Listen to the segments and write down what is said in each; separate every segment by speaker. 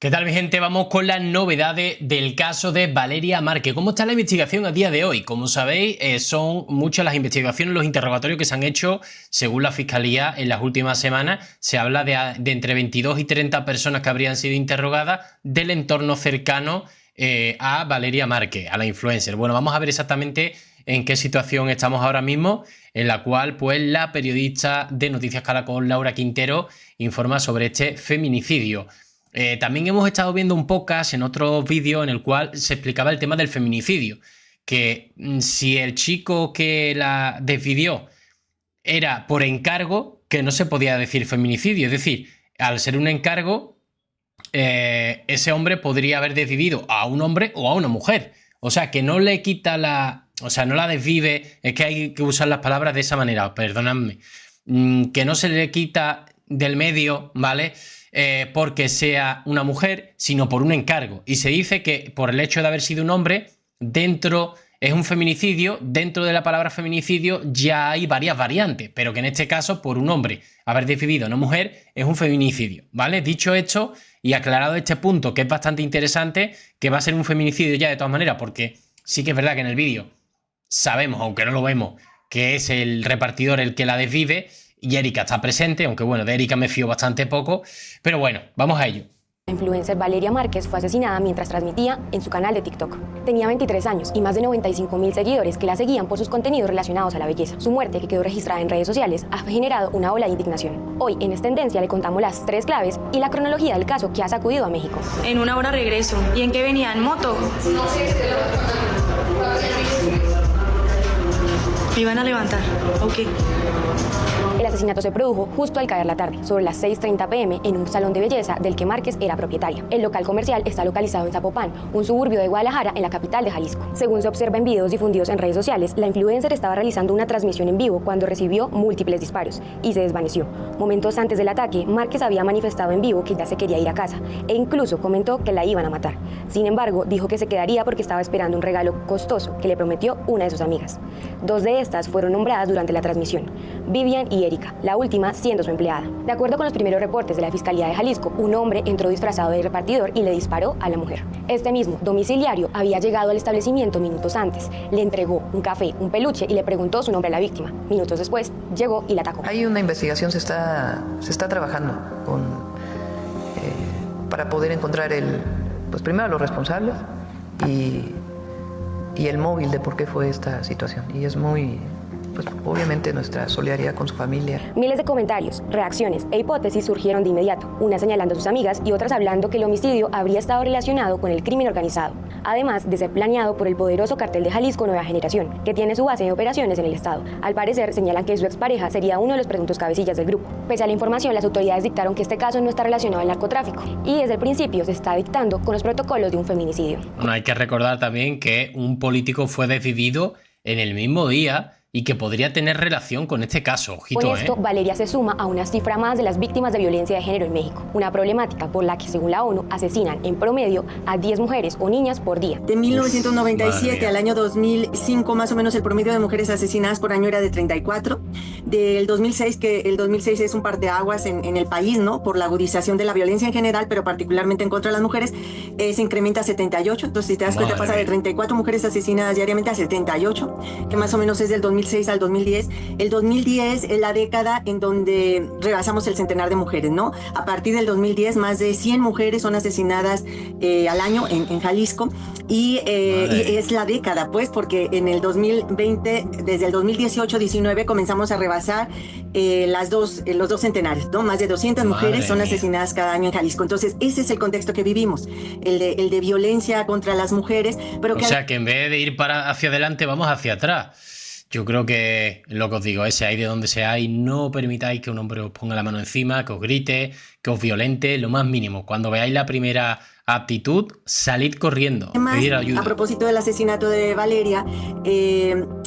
Speaker 1: ¿Qué tal, mi gente? Vamos con las novedades del caso de Valeria Márquez. ¿Cómo está la investigación a día de hoy? Como sabéis, son muchas las investigaciones, los interrogatorios que se han hecho según la Fiscalía en las últimas semanas. Se habla de entre 22 y 30 personas que habrían sido interrogadas del entorno cercano a Valeria Márquez, a la influencer. Bueno, vamos a ver exactamente en qué situación estamos ahora mismo, en la cual pues la periodista de Noticias Caracol, Laura Quintero, informa sobre este feminicidio. También hemos estado viendo un podcast en otro vídeo en el cual se explicaba el tema del feminicidio, que si el chico que la desvivió era por encargo, que no se podía decir feminicidio, es decir, al ser un encargo, ese hombre podría haber desvivido a un hombre o a una mujer, o sea, que no le quita la... O sea, no la desvive, es que hay que usar las palabras de esa manera, perdonadme, que no se le quita del medio, ¿vale?, porque sea una mujer, sino por un encargo. Y se dice que por el hecho de haber sido un hombre, es un feminicidio, dentro de la palabra feminicidio ya hay varias variantes, pero que en este caso, por un hombre haber decidido a una mujer, es un feminicidio, ¿vale? Dicho esto y aclarado este punto, que es bastante interesante, que va a ser un feminicidio ya de todas maneras, porque sí que es verdad que en el vídeo sabemos, aunque no lo vemos, que es el repartidor el que la desvive, y Erika está presente, aunque bueno, de Erika me fío bastante poco, pero bueno, vamos a ello.
Speaker 2: La influencer Valeria Márquez fue asesinada mientras transmitía en su canal de TikTok. Tenía 23 años y más de 95.000 seguidores que la seguían por sus contenidos relacionados a la belleza. Su muerte, que quedó registrada en redes sociales, ha generado una ola de indignación. Hoy, en Es Tendencia, le contamos las 3 claves y la cronología del caso que ha sacudido a México.
Speaker 3: En una hora regreso. ¿Y en qué venía? ¿En moto? No sé, me iban a levantar. Ok.
Speaker 2: El asesinato se produjo justo al caer la tarde, sobre las 6:30 p.m. en un salón de belleza del que Márquez era propietaria. El local comercial está localizado en Zapopan, un suburbio de Guadalajara, en la capital de Jalisco. Según se observa en videos difundidos en redes sociales, la influencer estaba realizando una transmisión en vivo cuando recibió múltiples disparos y se desvaneció. Momentos antes del ataque, Márquez había manifestado en vivo que ya se quería ir a casa e incluso comentó que la iban a matar. Sin embargo, dijo que se quedaría porque estaba esperando un regalo costoso que le prometió una de sus amigas. 2 de estas fueron nombradas durante la transmisión, Vivian y Erika, la última siendo su empleada. De acuerdo con los primeros reportes de la Fiscalía de Jalisco, un hombre entró disfrazado de repartidor y le disparó a la mujer. Este mismo domiciliario había llegado al establecimiento minutos antes, le entregó un café, un peluche y le preguntó su nombre a la víctima. Minutos después, llegó y la atacó.
Speaker 4: Hay una investigación, se está trabajando para poder encontrar pues primero a los responsables y el móvil de por qué fue esta situación. Y es muy... pues obviamente nuestra solidaridad con su familia.
Speaker 2: Miles de comentarios, reacciones e hipótesis surgieron de inmediato, unas señalando a sus amigas y otras hablando que el homicidio habría estado relacionado con el crimen organizado, además de ser planeado por el poderoso cartel de Jalisco Nueva Generación, que tiene su base de operaciones en el estado. Al parecer, señalan que su expareja sería uno de los presuntos cabecillas del grupo. Pese a la información, las autoridades dictaron que este caso no está relacionado al narcotráfico y desde el principio se está dictando con los protocolos de un feminicidio.
Speaker 1: Bueno, hay que recordar también que un político fue decidido en el mismo día y que podría tener relación con este caso. Ojito,
Speaker 2: con esto, Valeria se suma a una cifra más de las víctimas de violencia de género en México, una problemática por la que, según la ONU, asesinan en promedio a 10 mujeres o niñas por día.
Speaker 5: De 1997 al año 2005, más o menos, el promedio de mujeres asesinadas por año era de 34. Del 2006, que el 2006 es un parteaguas en el país, ¿no?, por la agudización de la violencia en general, pero particularmente en contra de las mujeres, se incrementa a 78. Entonces, si te das cuenta, pasa de 34 mujeres asesinadas diariamente a 78, que más o menos es del 2006 al 2010. El 2010 es la década en donde rebasamos el centenar de mujeres, ¿no? A partir del 2010, más de 100 mujeres son asesinadas al año en Jalisco y es la década, pues, porque en el 2020, desde el 2018-19, comenzamos a rebasar los dos centenarios, ¿no? Más de 200 mujeres son asesinadas cada año en Jalisco. Entonces, ese es el contexto que vivimos, el de violencia contra las mujeres. Pero
Speaker 1: o sea, que en vez de ir hacia adelante, vamos hacia atrás. Yo creo que lo que os digo, seáis de donde seáis, no permitáis que un hombre os ponga la mano encima, que os grite, que os violente, lo más mínimo. Cuando veáis la primera actitud, salid corriendo,
Speaker 5: además,
Speaker 1: pedir ayuda.
Speaker 5: A propósito del asesinato de Valeria,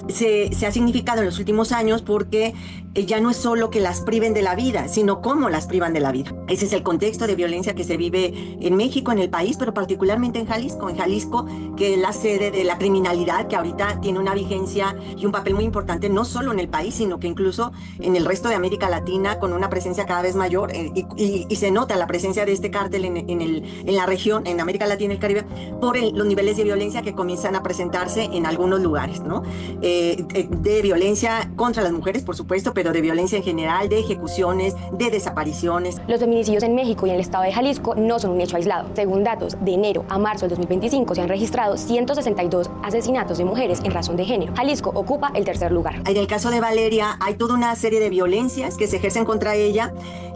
Speaker 5: se ha significado en los últimos años porque ya no es solo que las priven de la vida, sino cómo las privan de la vida. Ese es el contexto de violencia que se vive en México, en el país, pero particularmente en Jalisco, que es la sede de la criminalidad, que ahorita tiene una vigencia y un papel muy importante, no solo en el país, sino que incluso en el resto de América Latina, con una presencia cada vez mayor, y se nota la presencia de este cártel en la región, en América Latina y el Caribe, por los niveles de violencia que comienzan a presentarse en algunos lugares, ¿no? De violencia contra las mujeres, por supuesto, pero de violencia en general, de ejecuciones, de desapariciones.
Speaker 2: Los feminicidios en México y en el estado de Jalisco no son un hecho aislado. Según datos de enero a marzo del 2025, se han registrado 162 asesinatos de mujeres en razón de género. Jalisco ocupa el tercer lugar.
Speaker 5: En el caso de Valeria, hay toda una serie de violencias que se ejercen contra ella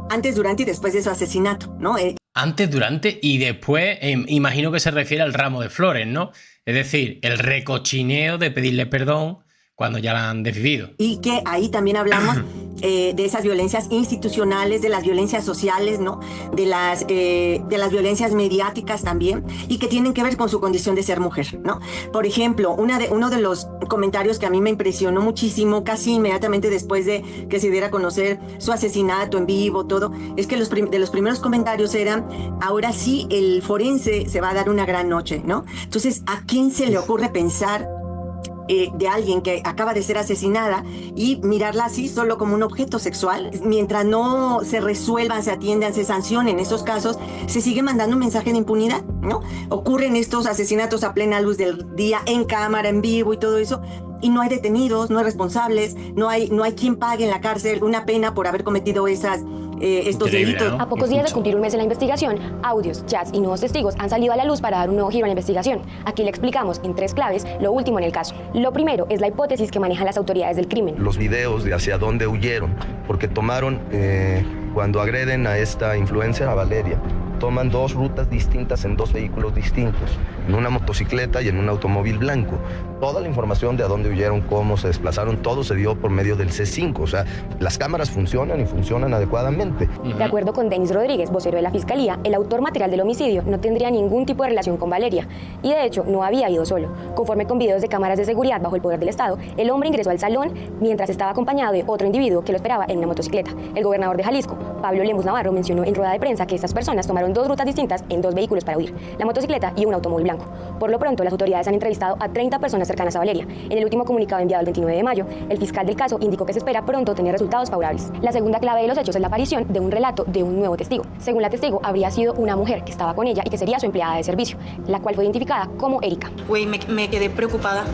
Speaker 5: antes, durante y después de su asesinato, ¿no?
Speaker 1: Antes, durante y después, imagino que se refiere al ramo de flores, ¿no? Es decir, el recochineo de pedirle perdón cuando ya la han desvivido.
Speaker 5: Y que ahí también hablamos de esas violencias institucionales, de las violencias sociales, ¿no? De las violencias mediáticas también, y que tienen que ver con su condición de ser mujer, ¿no? Por ejemplo, uno de los comentarios que a mí me impresionó muchísimo, casi inmediatamente después de que se diera a conocer su asesinato en vivo, todo, es que de los primeros comentarios eran: ahora sí, el forense se va a dar una gran noche, ¿no? Entonces, ¿a quién se le ocurre pensar de alguien que acaba de ser asesinada y mirarla así solo como un objeto sexual? Mientras no se resuelvan, se atiendan, se sancionen esos casos, se sigue mandando un mensaje de impunidad, ¿no? Ocurren estos asesinatos a plena luz del día, en cámara, en vivo y todo eso, y no hay detenidos, no hay responsables, no hay quien pague en la cárcel una pena por haber cometido estos delitos.
Speaker 2: A pocos días de cumplir un mes en la investigación, audios, chats y nuevos testigos han salido a la luz para dar un nuevo giro a la investigación. Aquí le explicamos en 3 claves lo último en el caso. Lo primero es la hipótesis que manejan las autoridades del crimen.
Speaker 6: Los videos de hacia dónde huyeron, porque tomaron, cuando agreden a esta influencer, a Valeria, toman 2 rutas distintas en 2 vehículos distintos, en una motocicleta y en un automóvil blanco. Toda la información de a dónde huyeron, cómo se desplazaron, todo se dio por medio del C5. O sea, las cámaras funcionan y funcionan adecuadamente.
Speaker 2: De acuerdo con Denis Rodríguez, vocero de la Fiscalía, el autor material del homicidio no tendría ningún tipo de relación con Valeria y de hecho no había ido solo. Conforme con videos de cámaras de seguridad bajo el poder del Estado, el hombre ingresó al salón mientras estaba acompañado de otro individuo que lo esperaba en una motocicleta. El gobernador de Jalisco, Pablo Lemus Navarro, mencionó en rueda de prensa que estas personas tomaron 2 rutas distintas en 2 vehículos para huir, la motocicleta y un automóvil blanco. Por lo pronto, las autoridades han entrevistado a 30 personas cercanas a Valeria. En el último comunicado enviado el 29 de mayo, el fiscal del caso indicó que se espera pronto tener resultados favorables. La segunda clave de los hechos es la aparición de un relato de un nuevo testigo. Según la testigo, habría sido una mujer que estaba con ella y que sería su empleada de servicio, la cual fue identificada como Erika.
Speaker 3: Güey, me quedé preocupada.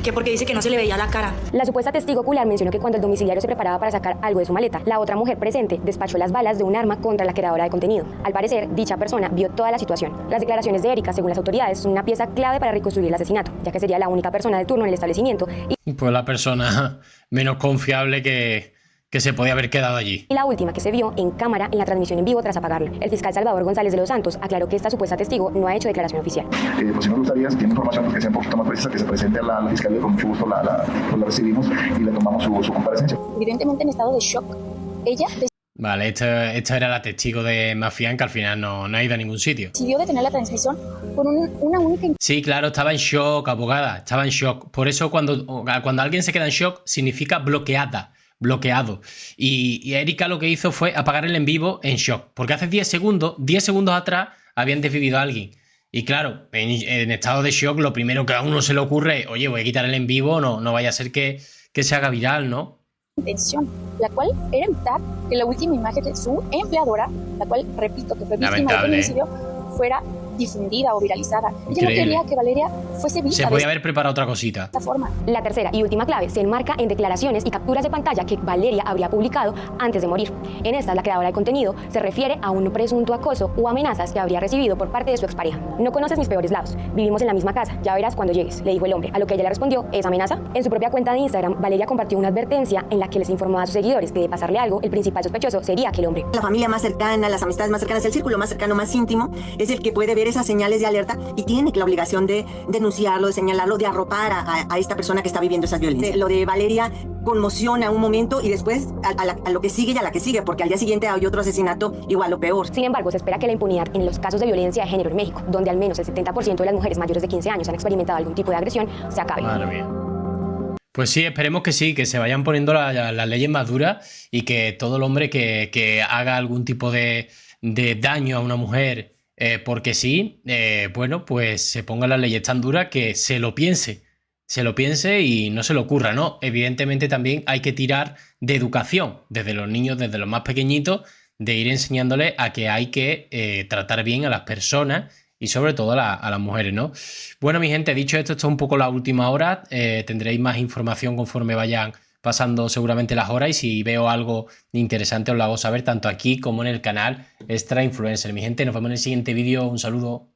Speaker 3: Que porque dice que no se le veía la cara.
Speaker 2: La supuesta testigo ocular mencionó que cuando el domiciliario se preparaba para sacar algo de su maleta, la otra mujer presente despachó las balas de un arma contra la creadora de contenido. Al parecer, dicha persona vio toda la situación. Las declaraciones de Erika, según las autoridades, son una pieza clave para reconstruir el asesinato, ya que sería la única persona de turno en el establecimiento
Speaker 1: y pues la persona menos confiable que se podía haber quedado allí.
Speaker 2: Y la última que se vio en cámara en la transmisión en vivo tras apagarlo. El fiscal Salvador González de los Santos aclaró que esta supuesta testigo no ha hecho declaración oficial.
Speaker 7: Pues si no gustaría, si tiene información que sea un poquito más precisa, que se presente a la fiscalía, con mucho gusto la recibimos y le tomamos su comparecencia.
Speaker 8: Evidentemente en estado de shock. Ella
Speaker 1: Vale, esta era la testigo de Mafián, que al final no ha ido a ningún sitio.
Speaker 8: decidió detener la transmisión por una única.
Speaker 1: Sí, claro, estaba en shock, abogada, estaba en shock. Por eso cuando alguien se queda en shock significa bloqueado. Y Erika lo que hizo fue apagar el en vivo en shock, porque hace 10 segundos atrás habían desvivido a alguien. Y claro, en estado de shock lo primero que a uno se le ocurre es: oye, voy a quitar el en vivo, no vaya a ser que se haga viral, ¿no?
Speaker 8: Intención, la cual era evitar que la última imagen de su empleadora, la cual, repito, que fue víctima del feminicidio, fuera difundida o viralizada. Ella
Speaker 1: Increíble.
Speaker 8: no quería que Valeria fuese vista
Speaker 1: Se podía haber preparado otra cosita.
Speaker 8: de esta forma.
Speaker 2: La tercera y última clave se enmarca en declaraciones y capturas de pantalla que Valeria habría publicado antes de morir. En estas, la creadora de contenido se refiere a un presunto acoso o amenazas que habría recibido por parte de su expareja. No conoces mis peores lados, vivimos en la misma casa, ya verás cuando llegues, le dijo el hombre, a lo que ella le respondió: ¿es amenaza? En su propia cuenta de Instagram, Valeria compartió una advertencia en la que les informó a sus seguidores que de pasarle algo, el principal sospechoso sería aquel hombre.
Speaker 5: La familia más cercana, las amistades más cercanas, el círculo más cercano, más íntimo, es el que puede ver ver esas señales de alerta y tiene la obligación de denunciarlo, de señalarlo, de arropar a esta persona que está viviendo esas violencias. Lo de Valeria conmociona un momento y después a lo que sigue y a la que sigue, porque al día siguiente hay otro asesinato igual o peor.
Speaker 2: Sin embargo, se espera que la impunidad en los casos de violencia de género en México, donde al menos el 70% de las mujeres mayores de 15 años han experimentado algún tipo de agresión, se acabe.
Speaker 1: Madre mía. Pues sí, esperemos que sí, que se vayan poniendo las leyes más duras y que todo el hombre que haga algún tipo de daño a una mujer porque sí, bueno, pues se pongan las leyes tan duras que se lo piense y no se le ocurra, ¿no? Evidentemente también hay que tirar de educación, desde los niños, desde los más pequeñitos, de ir enseñándoles a que hay que tratar bien a las personas y sobre todo a las mujeres, ¿no? Bueno, mi gente, dicho esto, esto es un poco la última hora. Tendréis más información conforme vayan pasando seguramente las horas y si veo algo interesante os lo hago saber tanto aquí como en el canal Extra Influencer. Mi gente, nos vemos en el siguiente vídeo. Un saludo.